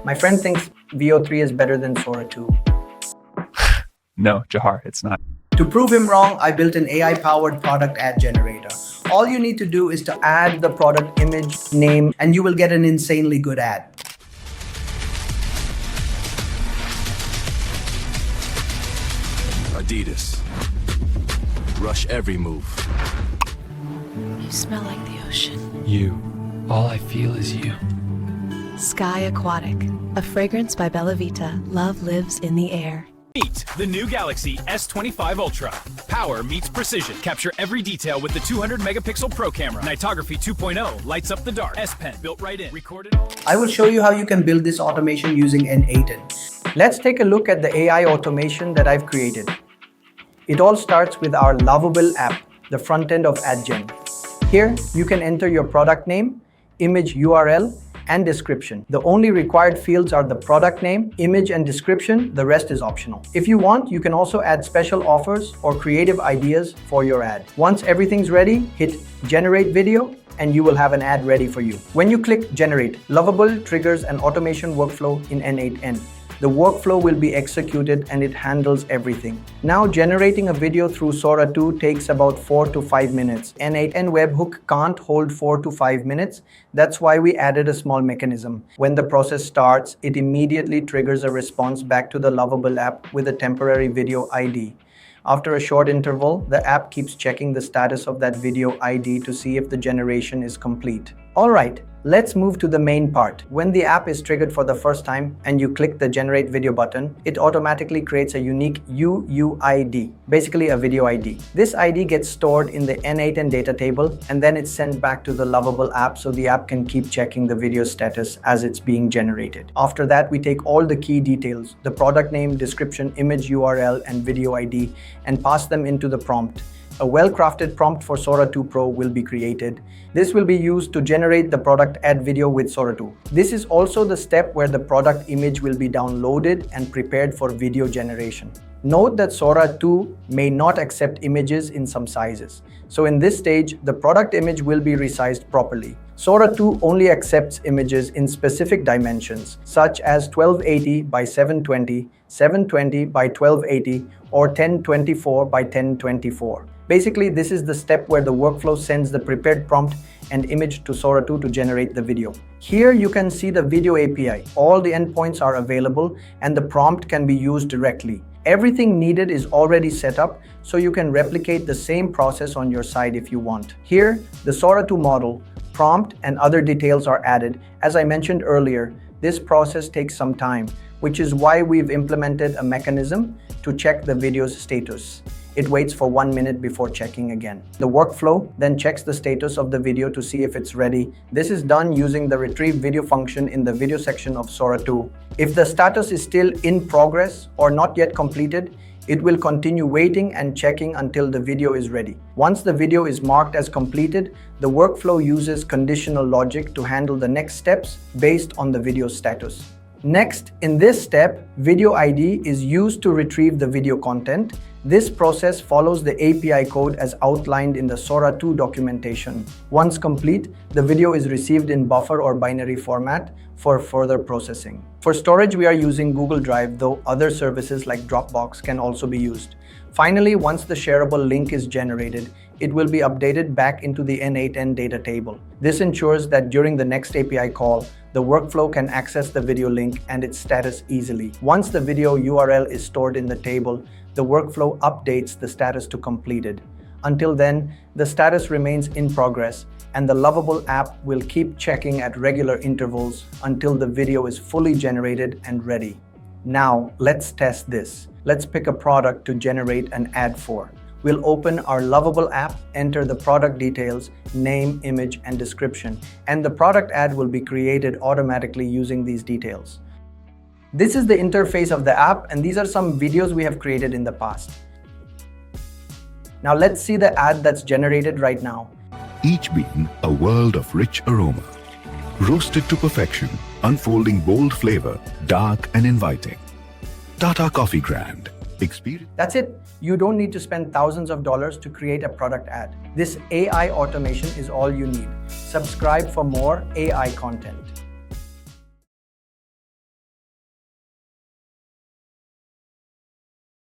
My friend thinks VO3 is better than Sora 2. No, Jahar, it's not. To prove him wrong, I built an AI-powered product ad generator. All you need to do is to add the product image, name, and you will get an insanely good ad. Adidas. Rush every move. You smell like the ocean. You. All I feel is you. Sky Aquatic, a fragrance by Bella Vita. Love lives in the air. Meet the new Galaxy S25 Ultra. Power meets precision. Capture every detail with the 200-megapixel Pro camera. Nightography 2.0 lights up the dark. S Pen built right in. Recorded. I will show you how you can build this automation using N8n. Let's take a look at the AI automation that I've created. It all starts with our lovable app, the front end of AdGen. Here, you can enter your product name, image URL, and description. The only required fields are the product name, image, and description. The rest is optional. If you want, you can also add special offers or creative ideas for your ad. Once everything's ready, hit Generate Video, and you will have an ad ready for you. When you click Generate, Lovable triggers an automation workflow in N8n. The workflow will be executed and it handles everything. Now, generating a video through Sora 2 takes about 4 to 5 minutes. N8n webhook can't hold 4 to 5 minutes. That's why we added a small mechanism. When the process starts, it immediately triggers a response back to the lovable app with a temporary video ID. After a short interval, the app keeps checking the status of that video ID to see if the generation is complete. Alright, let's move to the main part. When the app is triggered for the first time and you click the Generate Video button, it automatically creates a unique UUID, basically a video ID. This ID gets stored in the N8n data table and then it's sent back to the lovable app so the app can keep checking the video status as it's being generated. After that, we take all the key details, the product name, description, image URL, and video ID, and pass them into the prompt. A well-crafted prompt for Sora 2 Pro will be created. This will be used to generate the product ad video with Sora 2. This is also the step where the product image will be downloaded and prepared for video generation. Note that Sora 2 may not accept images in some sizes. So in this stage, the product image will be resized properly. Sora 2 only accepts images in specific dimensions, such as 1280 by 720, 720 by 1280, or 1024 by 1024. Basically, this is the step where the workflow sends the prepared prompt and image to Sora 2 to generate the video. Here you can see the video API. All the endpoints are available and the prompt can be used directly. Everything needed is already set up, so you can replicate the same process on your side if you want. Here, the Sora 2 model, prompt, and other details are added. As I mentioned earlier, this process takes some time, which is why we've implemented a mechanism to check the video's status. It waits for 1 minute before checking again. The workflow then checks the status of the video to see if it's ready. This is done using the retrieve video function in the video section of Sora 2. If the status is still in progress or not yet completed, it will continue waiting and checking until the video is ready. Once the video is marked as completed, the workflow uses conditional logic to handle the next steps based on the video status. Next, in this step, video ID is used to retrieve the video content. This process follows the API code as outlined in the Sora 2 documentation. Once complete, the video is received in buffer or binary format for further processing. For storage, we are using Google Drive, though other services like Dropbox can also be used. Finally, once the shareable link is generated, it will be updated back into the N8n data table. This ensures that during the next API call, the workflow can access the video link and its status easily. Once the video URL is stored in the table, the workflow updates the status to completed. Until then, the status remains in progress, and the lovable app will keep checking at regular intervals until the video is fully generated and ready. Now, let's test this. Let's pick a product to generate an ad for. We'll open our lovable app, enter the product details, name, image, and description, and the product ad will be created automatically using these details. This is the interface of the app, and these are some videos we have created in the past. Now let's see the ad that's generated right now. Each bean a world of rich aroma. Roasted to perfection, unfolding bold flavor, dark and inviting. Tata Coffee Grand. Experience. That's it. You don't need to spend thousands of dollars to create a product ad. This AI automation is all you need. Subscribe for more AI content.